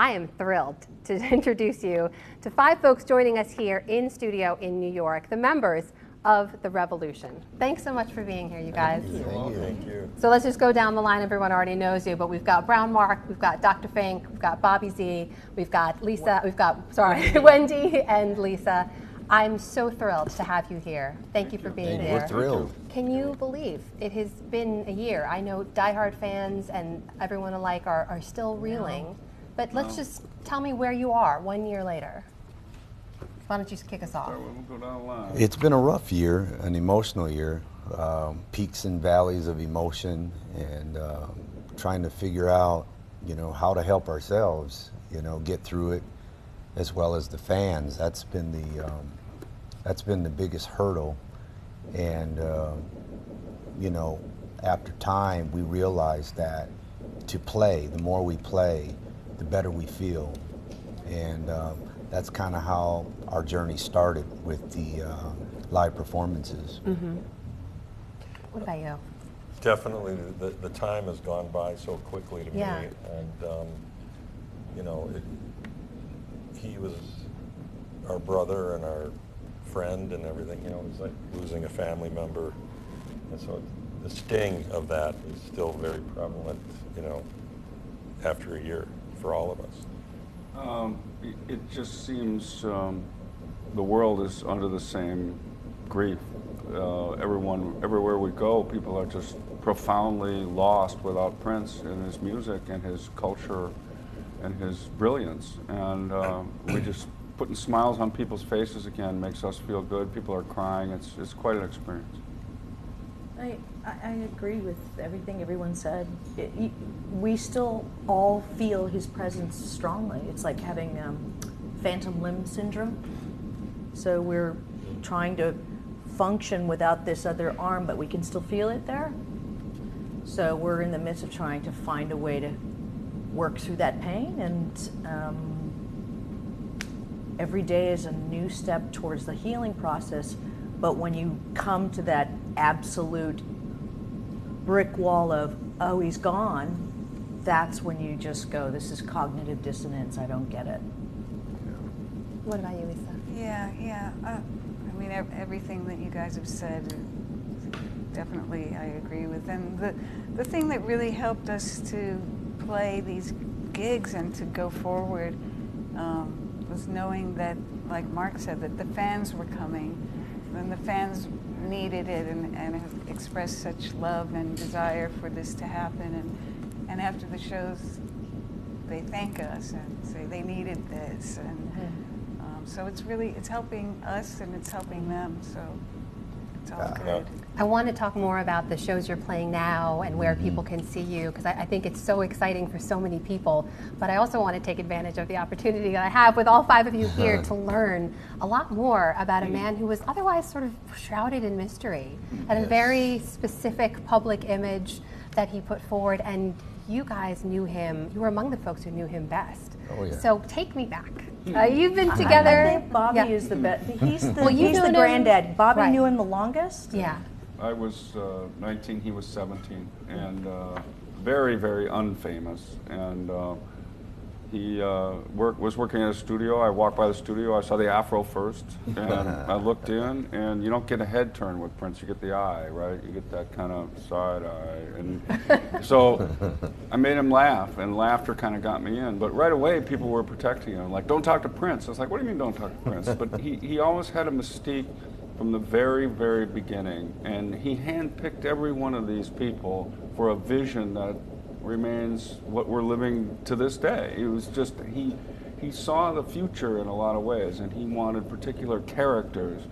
I am thrilled to introduce you to 5 folks joining us here in studio in New York, the members of the Revolution. Thanks so much for being here, you guys. Thank you. So let's just go down the line. Everyone already knows you, but we've got Brown Mark, we've got Dr. Fink, we've got Bobby Z, we've got Lisa, Wendy and Lisa. I'm so thrilled to have you here. Thank you for being here. We're thrilled. Can you believe it has been a year? I know diehard fans and everyone alike are still reeling, but let's just tell me where you are 1 year later. Why don't you kick us off? We'll go down the line. It's been a rough year, an emotional year, peaks and valleys of emotion, and trying to figure out, how to help ourselves, get through it, as well as the fans. That's been the biggest hurdle, and after time, we realized that to play, the more we play, the better we feel, and that's kind of how our journey started with the live performances. Mm-hmm. What about you? Definitely, the time has gone by so quickly to me, and he was our brother and our friend and everything. It was like losing a family member, and so the sting of that is still very prevalent. After a year for all of us. It just seems the world is under the same grief. Everywhere we go, people are just profoundly lost without Prince and his music and his culture and his brilliance. And we just putting smiles on people's faces again makes us feel good. People are crying. It's quite an experience. I agree with everything everyone said. We still all feel his presence strongly. It's like having phantom limb syndrome. So we're trying to function without this other arm, but we can still feel it there. So we're in the midst of trying to find a way to work through that pain, and every day is a new step towards the healing process. But when you come to that absolute brick wall of, oh, he's gone, that's when you just go, this is cognitive dissonance, I don't get it. What about you, Lisa? Yeah. I mean, everything that you guys have said, definitely I agree with. And the thing that really helped us to play these gigs and to go forward was knowing that, like Mark said, that the fans were coming, and the fans needed it and have expressed such love and desire for this to happen. And after the shows, they thank us and say they needed this. And so it's helping us and it's helping them. So it's all good. I want to talk more about the shows you're playing now and where people can see you, because I think it's so exciting for so many people. But I also want to take advantage of the opportunity that I have with all 5 of you here to learn a lot more about a man who was otherwise sort of shrouded in mystery, and a very specific public image that he put forward. And you guys knew him. You were among the folks who knew him best. Oh, yeah. So take me back. You've been together. I think Bobby is the best. He's the, he's the granddad. Bobby knew him the longest. Yeah. I was 19, he was 17, and very, very unfamous. And he was working at a studio. I walked by the studio. I saw the afro first, and I looked in. And you don't get a head turn with Prince. You get the eye, right? You get that kind of side eye. And so I made him laugh, and laughter kind of got me in. But right away, people were protecting him. Like, don't talk to Prince. I was like, what do you mean don't talk to Prince? But he always had a mystique from the very, very beginning. And he handpicked every one of these people for a vision that remains what we're living to this day. It was just, he saw the future in a lot of ways, and he wanted particular characters,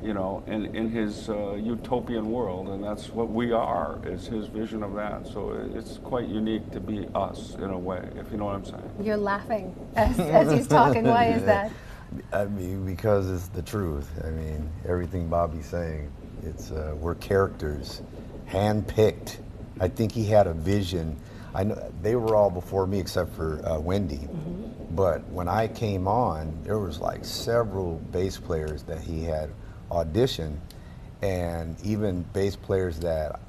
in his utopian world, and that's what we are, is his vision of that. So it's quite unique to be us in a way, if you know what I'm saying. You're laughing as he's talking. Why is that? I mean, because it's the truth. I mean, everything Bobby's saying, we're characters, hand-picked. I think he had a vision. I know they were all before me except for Wendy, but when I came on, there was like several bass players that he had auditioned, and even bass players that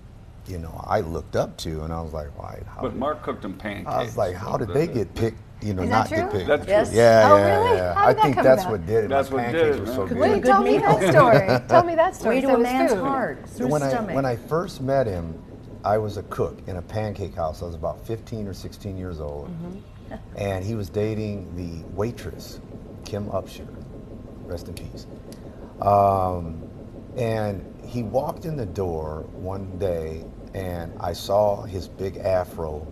I looked up to, and I was like, why? But Mark cooked him pancakes. I was like, how did they get picked you know, Is not that true? depict. That's Yes. true. Yeah, Oh, yeah, really? yeah. How I did that think come that's about? what did it. That's My what pancakes did it, were man. so Good good. Wait, tell me that story. Tell me that story. Way to So a it was man's food. heart, through when his I stomach. when I first met him, I was a cook in a pancake house. I was about 15 or 16 years old, and he was dating the waitress, Kim Upshur, rest in peace. And he walked in the door one day, and I saw his big afro.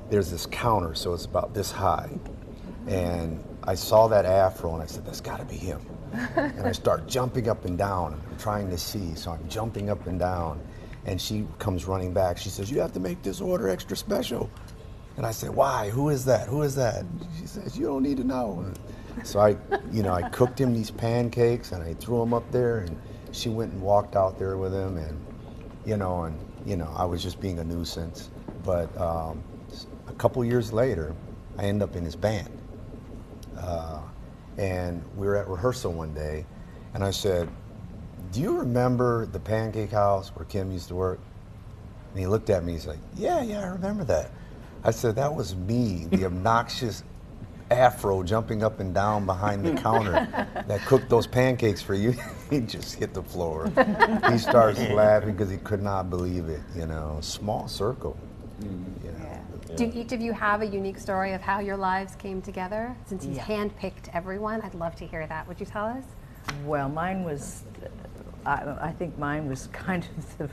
There's this counter, so it's about this high, and I saw that afro, and I said, "That's got to be him." And I start jumping up and down. I'm trying to see, so I'm jumping up and down. And she comes running back. She says, "You have to make this order extra special." And I said, "Why? Who is that? Who is that?" She says, "You don't need to know." So I cooked him these pancakes, and I threw them up there, and she went and walked out there with him, and I was just being a nuisance. But a couple years later, I ended up in his band. And we were at rehearsal one day, and I said, "Do you remember the pancake house where Kim used to work?" And he looked at me, he's like, yeah, I remember that. I said, "That was me, the obnoxious afro jumping up and down behind the counter that cooked those pancakes for you." He just hit the floor. He starts laughing because he could not believe it, small circle. Do each of you have a unique story of how your lives came together? Since he's Yeah. handpicked everyone, I'd love to hear that. Would you tell us? Well, mine was, I think mine was kind of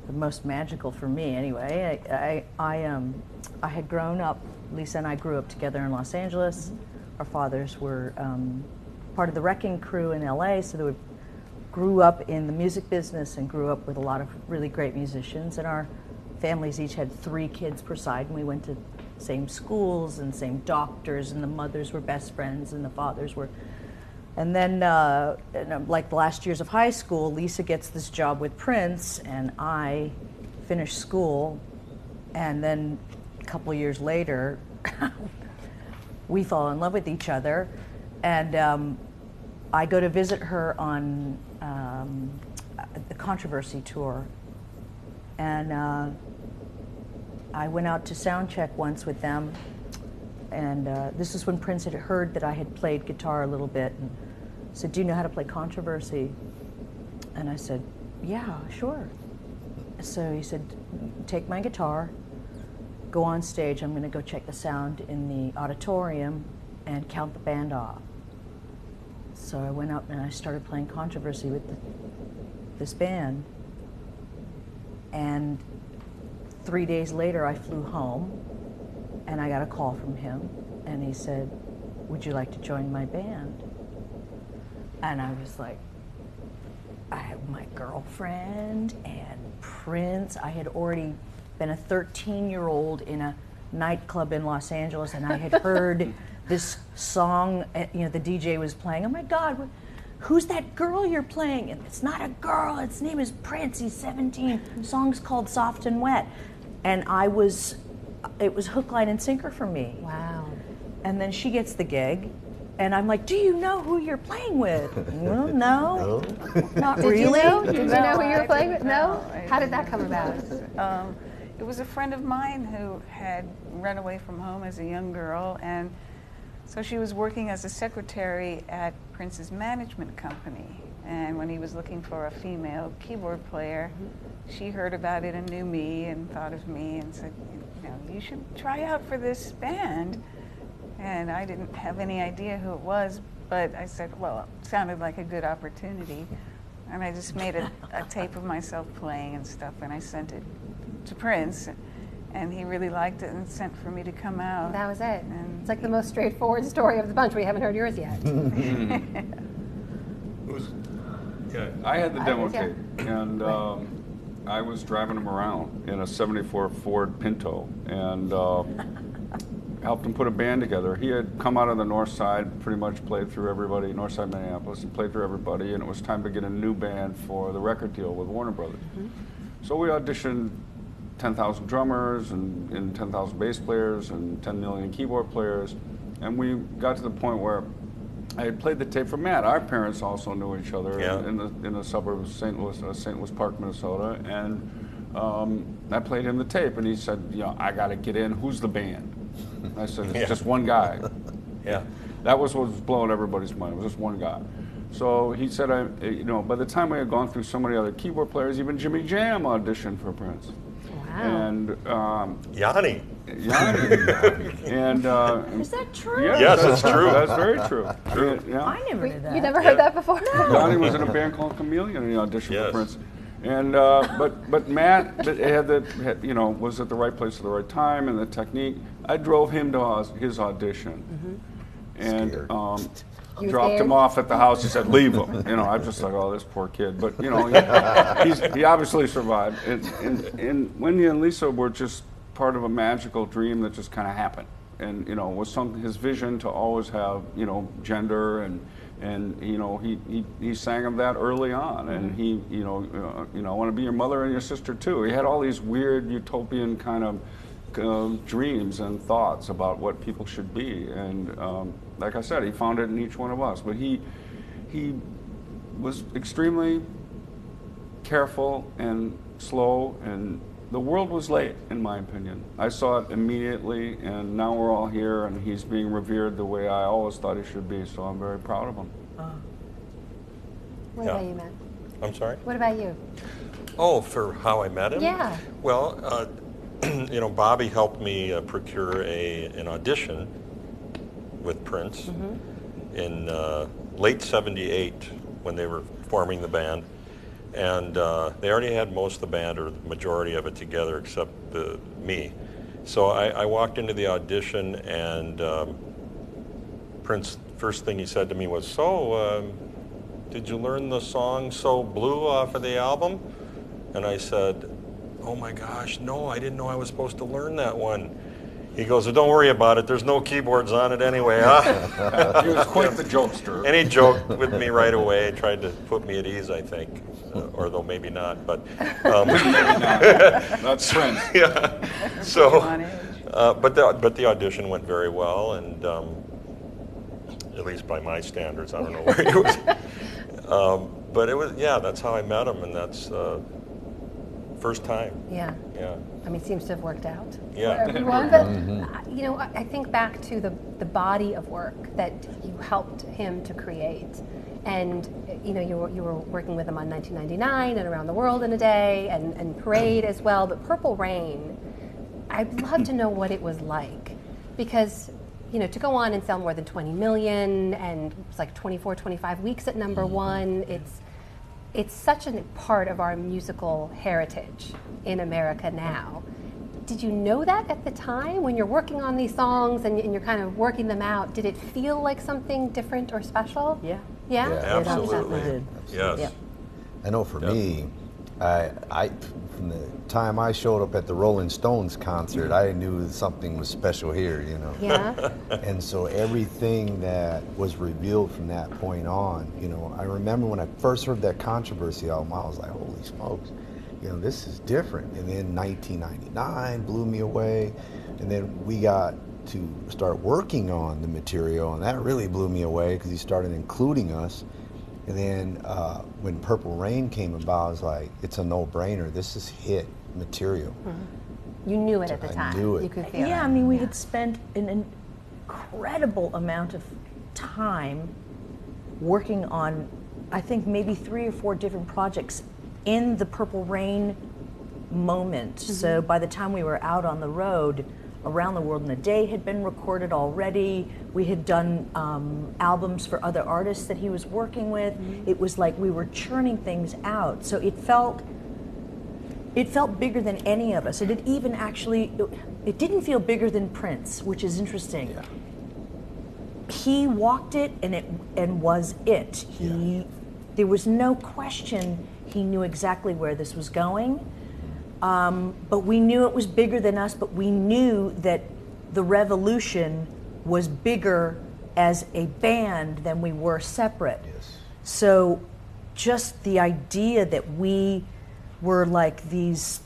the most magical for me anyway. I had grown up, Lisa and I grew up together in Los Angeles. Our fathers were part of the wrecking crew in LA, so we grew up in the music business and grew up with a lot of really great musicians. And our families each had 3 kids per side, and we went to same schools and same doctors, and the mothers were best friends and the fathers were. And then, like the last years of high school, Lisa gets this job with Prince, and I finish school, and then a couple years later, we fall in love with each other, and I go to visit her on the Controversy tour, and I went out to sound check once with them, and this is when Prince had heard that I had played guitar a little bit, and said, "Do you know how to play Controversy?" And I said, "Yeah, sure." So he said, "Take my guitar, go on stage. I'm going to go check the sound in the auditorium and count the band off." So I went up and I started playing Controversy with this band. And 3 days later, I flew home, and I got a call from him, and he said, "Would you like to join my band?" And I was like, I have my girlfriend and Prince. I had already been a 13-year-old in a nightclub in Los Angeles, and I had heard this song, the DJ was playing. "Oh my God, who's that girl you're playing?" And it's not a girl, his name is Prince, he's 17. The song's called Soft and Wet. And it was hook, line, and sinker for me. Wow. And then she gets the gig, and I'm like, "Do you know who you're playing with?" "Well, no, not Did really." you know? Did you No, know who you were I playing with? didn't No? know. I How did that didn't come about? It was a friend of mine who had run away from home as a young girl, and so she was working as a secretary at Prince's management company. And when he was looking for a female keyboard player, she heard about it and knew me and thought of me and said, "You should try out for this band." And I didn't have any idea who it was, but I said, well, it sounded like a good opportunity. And I just made a tape of myself playing and stuff, and I sent it to Prince, and he really liked it and sent for me to come out. That was it. And It's like the most straightforward story of the bunch. We haven't heard yours yet. I had the demo Yeah. tape, and I was driving him around in a '74 Ford Pinto, and helped him put a band together. He had come out of the north side, pretty much played through everybody, north side Minneapolis, and played through everybody, and it was time to get a new band for the record deal with Warner Brothers. So we auditioned 10,000 drummers and 10,000 bass players and 10 million keyboard players, and we got to the point where I had played the tape for Matt. Our parents also knew each other in the suburbs of St. Louis Park, Minnesota, and I played him the tape, and he said, "I got to get in. Who's the band?" I said, it's Yeah. just one guy. Yeah. That was what was blowing everybody's mind. It was just one guy. So he said, by the time we had gone through so many other keyboard players, even Jimmy Jam auditioned for Prince. Wow. And Yanni. and Is that true? Yes, it's true. That's very true. Yeah. I never knew that. You never heard that before? Donnie was in a band called Chameleon, and he auditioned Yes. for Prince. And but Matt was at the right place at the right time, and the technique. I drove him to his audition, and You dropped scared? him off at the house. He said, "Leave him." I'm just like, "Oh, this poor kid." But he obviously survived. And Wendy and Lisa were just part of a magical dream that just kind of happened. And was his vision to always have gender and he sang of that early on, and he I want to be your mother and your sister too. He had all these weird utopian kind of dreams and thoughts about what people should be, and like I said, he found it in each one of us. But he was extremely careful and slow, and the world was late, in my opinion. I saw it immediately, and now we're all here, and he's being revered the way I always thought he should be, so I'm very proud of him. What Yeah. about you, Matt? I'm sorry? What about you? Oh, for how I met him? Yeah. Well, Bobby helped me procure an audition with Prince in late '78 when they were forming the band. And they already had most of the band, or the majority of it, together except me. So I walked into the audition, and Prince, first thing he said to me was, "So, did you learn the song So Blue off of the album?" And I said, "Oh my gosh, no, I didn't know I was supposed to learn that one." He goes, "Well, don't worry about it. There's no keyboards on it anyway, huh?" He was quite the jokester. And he joked with me right away, tried to put me at ease, I think, or though maybe not. But That's Prince. yeah. So, On edge. but the audition went very well, and at least by my standards, I don't know where he was. But it was, that's how I met him, and that's first time. Yeah. Yeah. I mean, it seems to have worked out Yeah. for everyone. But I think back to the body of work that you helped him to create, and you were working with him on 1999 and Around the World in a Day and Parade as well. But Purple Rain, I'd love to know what it was like, because to go on and sell more than 20 million, and it's like 24, 25 weeks at number one. It's such a part of our musical heritage in America now. Did you know that at the time when you're working on these songs and you're kind of working them out? Did it feel like something different or special? Yeah. Yeah? Yeah. It absolutely did. Yes. Yep. I know for me, I from the time I showed up at the Rolling Stones concert, I knew something was special here, Yeah? And so everything that was revealed from that point on, I remember when I first heard that Controversy album, I was like, holy smokes, this is different. And then 1999 blew me away, and then we got to start working on the material, and that really blew me away because he started including us. And then when Purple Rain came about, I was like, it's a no-brainer. This is hit material. You knew it at the time. I knew it. You could feel it. Yeah, I mean, we had spent an incredible amount of time working on, I think, maybe 3 or 4 different projects in the Purple Rain moment. So by the time we were out on the road, Around the World in a Day had been recorded already. We had done albums for other artists that he was working with. It was like we were churning things out. So it felt bigger than any of us. It had even actually, it didn't feel bigger than Prince, which is interesting. Yeah. He walked it, and was it. There was no question he knew exactly where this was going. But we knew it was bigger than us, but we knew that the revolution was bigger as a band than we were separate. Yes. So just the idea that we were like these,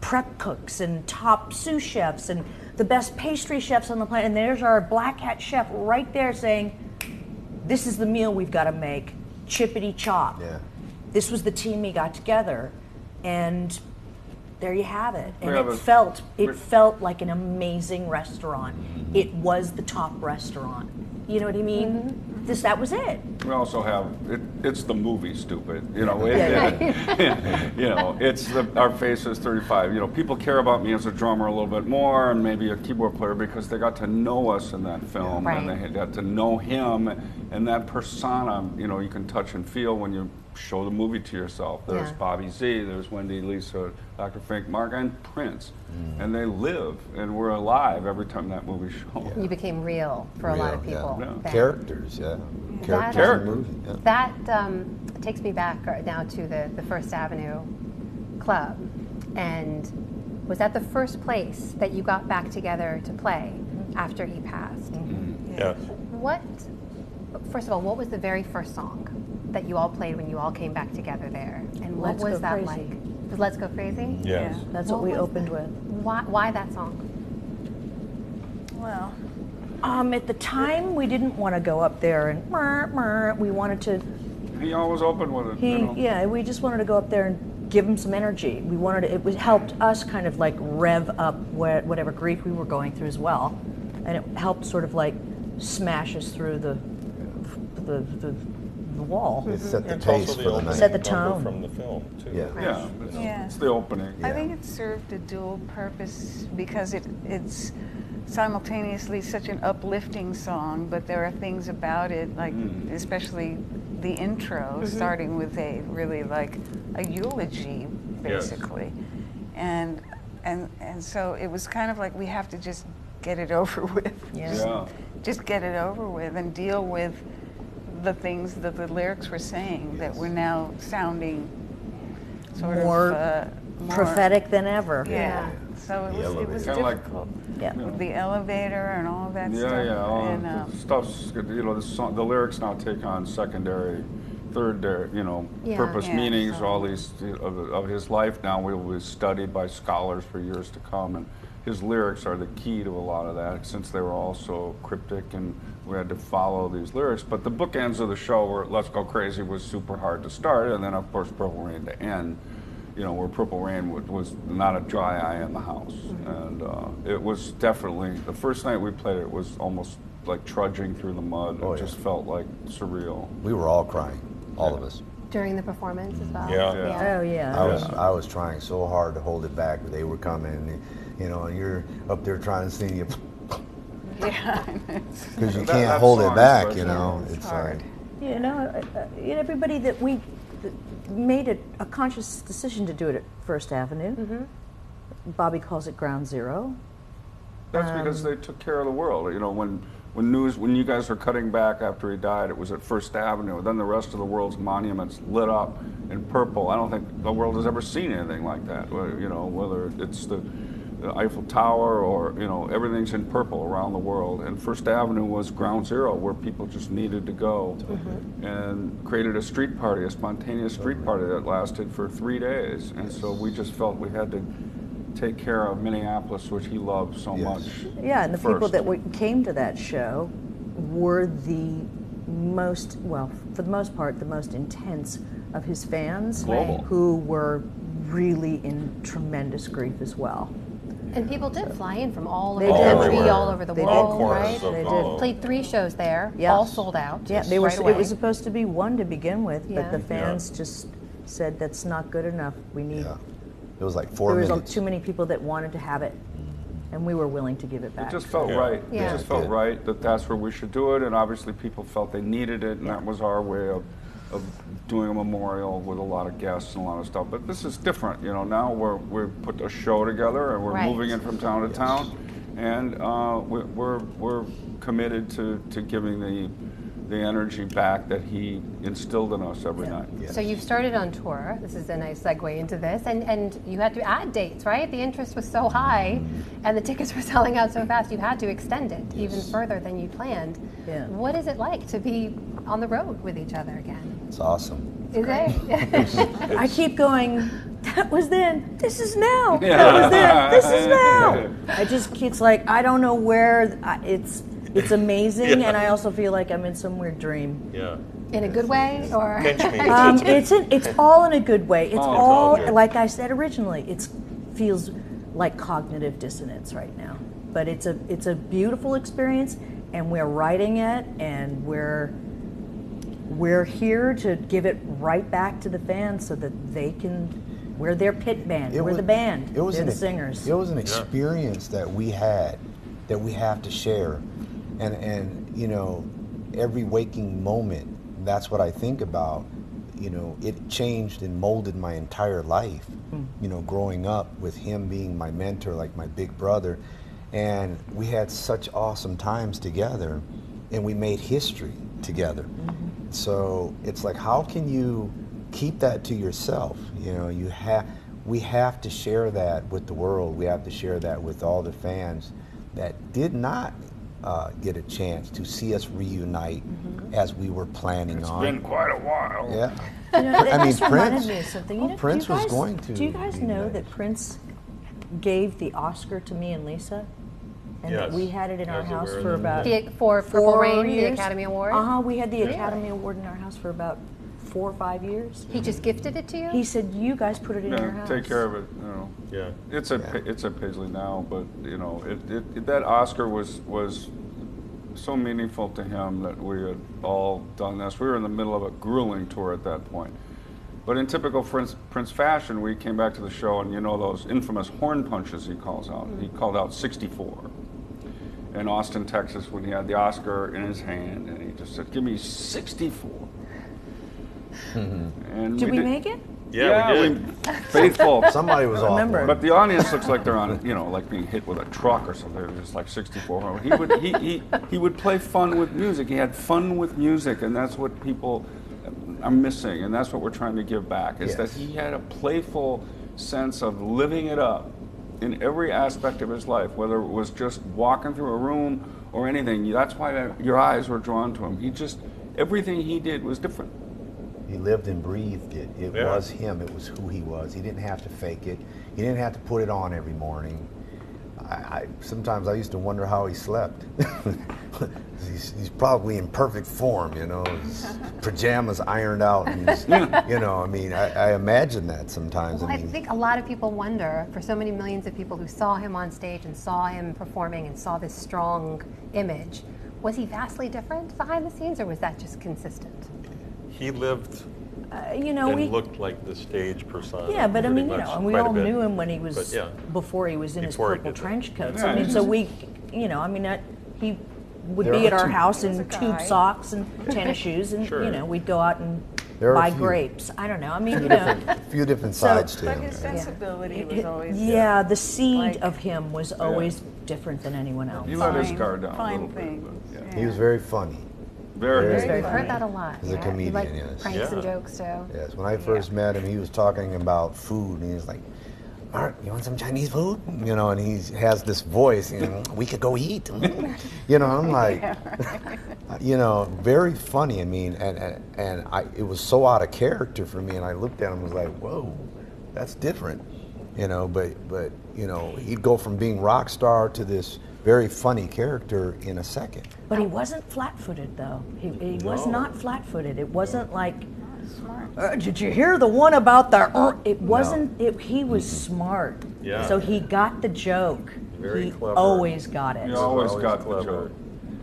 prep cooks and top sous chefs and the best pastry chefs on the planet, and there's our black hat chef right there saying, this is the meal we've got to make, chippity chop. Yeah. This was the team we got together, and there you have it. And have it a- felt like an amazing restaurant. It was the top restaurant. You know what I mean? That was it. We also have it's the movie, stupid. You know, you know, it's our face is 35. You know, people care about me as a drummer a little bit more, and maybe a keyboard player because they got to know us in that film, and they got to know him and that persona. You know, you can touch and feel when you show the movie to yourself. There's Bobby Z, there's Wendy, Lisa, Dr. Frank, Mark, and Prince, and they live and we're alive every time that movie shows. You became real for a lot of people. Yeah. Characters, Characters in the movie. Yeah. That takes me back now to the First Avenue Club. And was that the first place that you got back together to play after he passed? Yes. First of all, what was the very first song that you all played when you all came back together there? And what Let's was Go that Crazy. like? Was Let's Go Crazy? Yes. That's what we was opened that? with. Why that song? Well, At the time, we didn't want to go up there and we wanted to. He always opened with it. You know? Yeah, we just wanted to go up there and give him some energy. We wanted it helped us kind of like rev up whatever grief we were going through as well, and it helped sort of like smash us through the wall. It set the It's pace also for the the opening night. Set the number tone. from the film too. Yeah. Yeah, it's Yeah. the opening. I think it served a dual purpose because it's simultaneously such an uplifting song, but there are things about it, like especially the intro, starting with a really like a eulogy, basically, and so it was kind of like we have to just get it over with. Yeah. Just get it over with and deal with the things that the lyrics were saying that were now sounding sort More of prophetic than ever. Yeah. So it was Kinda like- difficult. Yeah. With the elevator and all that stuff. Yeah, all And, the stuff's, you know, the lyrics now take on secondary, third, you know, purpose, Yeah, meanings, so- all these of his life now will be studied by scholars for years to come, and his lyrics are the key to a lot of that, since they were all so cryptic and we had to follow these lyrics. But the bookends of the show were Let's Go Crazy was super hard to start, and then of course Purple Rain to end. You know, where Purple Rain was not a dry eye in the house. And it was definitely, the first night we played it was almost like trudging through the mud. Oh, It yeah. just felt like surreal. We were all crying, all of us. During the performance as well? Yeah. Oh yeah. I was trying so hard to hold it back. They were coming, you know, and you're up there trying to sing it yeah. because you That can't hold it song back. especially, You know, it's it's hard. like You know, everybody that we made a conscious decision to do it at First Avenue. Bobby calls it Ground Zero. That's because they took care of the world. You know, when you guys were cutting back after he died, it was at First Avenue. Then the rest of the world's monuments lit up in purple. I don't think the world has ever seen anything like that. You know, whether it's the Eiffel Tower or, you know, everything's in purple around the world. And First Avenue was ground zero where people just needed to go, and created a street party, a spontaneous street party that lasted for 3 days. And so we just felt we had to take care of Minneapolis, which he loved so much. Yeah, and the people first. that came to that show were the most, well, for the most part, the most intense of his fans, Global. who were really in tremendous grief as well. And people did fly in from all over They the did. country, Everywhere. all over the They did. world, All corners right? of They all did. over. Played 3 shows there, Yeah. all sold out. Yeah, they were. right away. It was supposed to be 1 to begin with, Yeah. but the fans just said that's not good enough. We need. yeah, it was like 4 There was minutes. too many people that wanted to have it, and we were willing to give it back. It just felt Yeah. right. Yeah. It just felt Yeah. right that that's where we should do it, and obviously people felt they needed it, and that was our way of doing a memorial with a lot of guests and a lot of stuff. But this is different, you know. Now we've put a show together, and we're Right. moving it from town to town, and we're committed to giving the energy back that he instilled in us every night. So you've started on tour. This is a nice segue into this, and you had to add dates, right? The interest was so high, and the tickets were selling out so fast. You had to extend it even further than you planned. Yeah. What is it like to be on the road with each other again? It's awesome. Is it? I keep going. That was then. This is now. That was then. This is now. I just. It's like I don't know where. It's amazing, Yeah. and I also feel like I'm in some weird dream. Yeah. In a good way, or Pinch me. It's all in a good way. It's Oh, it's all all good. like I said originally. It's feels like cognitive dissonance right now. But it's a beautiful experience, and we're writing it, and we're here to give it right back to the fans so that they can. We're their pit band. We're the band. They're the singers. It was an experience that we had, that we have to share, and you know, every waking moment. That's what I think about. You know, it changed and molded my entire life. You know, growing up with him being my mentor, like my big brother, and we had such awesome times together, and we made history together. So it's like, how can you keep that to yourself? You know, we have to share that with the world. We have to share that with all the fans that did not get a chance to see us reunite as we were planning on. It's been quite a while. Yeah. You know, I mean, Prince reminded me of something. You know, Prince do you was guys, going to. Do you guys know reunite. that Prince gave the Oscar to me and Lisa? And that Yes. we had it in I our was house aware of for that. about For Purple 4 Rain, the years. Academy Award? We had the Academy Award in our house for about 4 or 5 years. He just gifted it to you? He said, "You guys put it in your Yeah, house." take care of it. You know, Yeah. it's at Paisley now, but you know, that Oscar was so meaningful to him that we had all done this. We were in the middle of a grueling tour at that point. But in typical Prince fashion, we came back to the show, and you know those infamous horn punches he calls out. He called out 64 in Austin, Texas, when he had the Oscar in his hand, and he just said, "Give me 64." And Did we make it? Yeah, we did. Faithful. Somebody was off. Remember. one. But the audience looks like they're on, you know, like being hit with a truck or something. It's like 64. He would play fun with music. He had fun with music, and that's what people are missing, and that's what we're trying to give back. Is that Yes. he had a playful sense of living it up in every aspect of his life, whether it was just walking through a room or anything. That's why your eyes were drawn to him. Everything he did was different. He lived and breathed it. It Yeah. was him. It was who he was. He didn't have to fake it. He didn't have to put it on every morning. Sometimes I used to wonder how he slept. he's probably in perfect form, you know, his pajamas ironed out. And you know, I mean, I imagine that sometimes. Well, I I mean, think a lot of people wonder, for so many millions of people who saw him on stage and saw him performing and saw this strong image, was he vastly different behind the scenes, or was that just consistent? He lived You know, and looked like the stage persona. Yeah, but I pretty mean, you much, know, and we quite a all bit. knew him when he was, But, yeah. before he was in his Before he purple did that. trench coats. Yeah, I mean, he's so just- we, you know, I mean, he would There be are at our two- house He's in a tube guy. socks and tennis shoes, and, Sure. you know, we'd go out and There are a buy few. grapes. I don't know. I mean, you know. a few different So- sides to But him. his sensibility was It- always yeah, the seed like- of him was always different than anyone else. He let his fine- guard down a fine little bit. things. But, yeah. He was very funny. Very, Very I've funny. heard that a lot. As a He comedian, liked yes. pranks and Yeah. jokes too. Yes, when I first met him, he was talking about food, and he was like, "Mark, you want some Chinese food?" You know, and he has this voice, you know, "We could go eat." You know, I'm like, you know, very funny. I mean, and it was so out of character for me, and I looked at him and was like, "Whoa, that's different." You know, but you know, he'd go from being rock star to this very funny character in a second. But he wasn't flat-footed, though. He was No. not flat-footed. It wasn't like, smart. did you hear the one about the? It wasn't. He was smart. Yeah. So he got the joke. Very he clever. always got it. He always always got clever. the joke.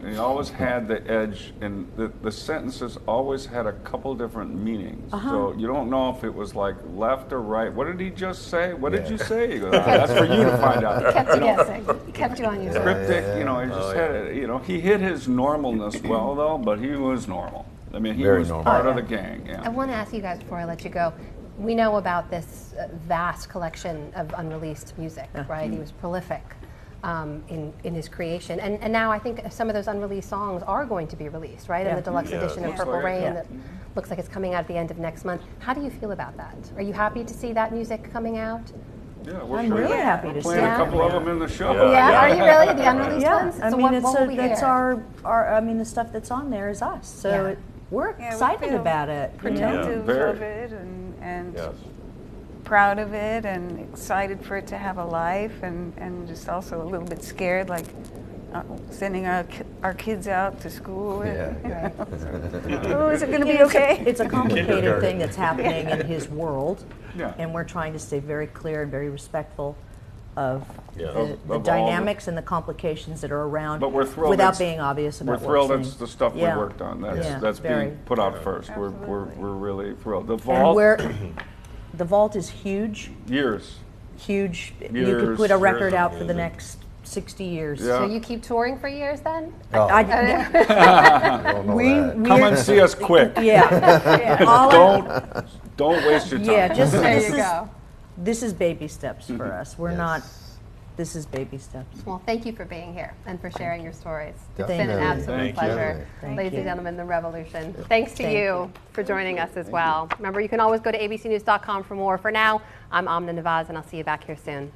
And he always had the edge, and the sentences always had a couple different meanings. So you don't know if it was like left or right. What did he just say? What did Yeah. you say? He goes, "Ah, that's for you to find out. Kept you guessing. Kept you on your toes. Cryptic, you know, he just Oh, had it. You know, he hid his normalness well, though, but he was normal. I mean, he Very was normal. part of the gang. I Yeah. want to ask you guys before I let you go. We know about this vast collection of unreleased music, right? He was prolific in his creation, and now I think some of those unreleased songs are going to be released, right? In Yeah. the deluxe Yeah. edition of Looks Purple like it. Rain Yeah. that looks like it's coming out at the end of next month. How do you feel about that? Are you happy to see that music coming out? Yeah, we're I'm sure. really happy to see Playing Yeah. a couple of them in the show. Yeah. Are you really the unreleased Yeah, ones? I So mean, what it's will we that's hear? our. I mean, the stuff that's on there is us. So Yeah. we're Yeah, we excited feel about it. You know? Protective Very. of it and Yes. proud of it and excited for it to have a life and just also a little bit scared, like, sending our kids out to school. Yeah. Oh, is it going to be okay? It's a complicated thing that's happening in his world, Yeah. and we're trying to stay very clear and very respectful of Yeah. the Of all dynamics and the complications that are around, But we're thrilled without it's- being obvious We're about thrilled what's it's the stuff Yeah. we worked on. That's Yeah, that's very. being put out first. We're Absolutely. really thrilled. The And vault, the vault is huge, years. huge. You could Years, put a years record of out for the music. next 60 years. Yeah. So you keep touring for years then? Oh, I, I don't know that. Come and see us quick. yeah. All I- Don't waste your time. yeah, just There this you is go. this is baby steps for us. We're Yes. not. This is baby steps. Well, thank you for being here and for sharing your stories. It's been Definitely. an absolute Thank you. pleasure. Thank Ladies you. and gentlemen, the revolution. Thanks to Thank you you. for joining us as well. Remember, you can always go to abcnews.com for more. For now, I'm Amna Navaz, and I'll see you back here soon.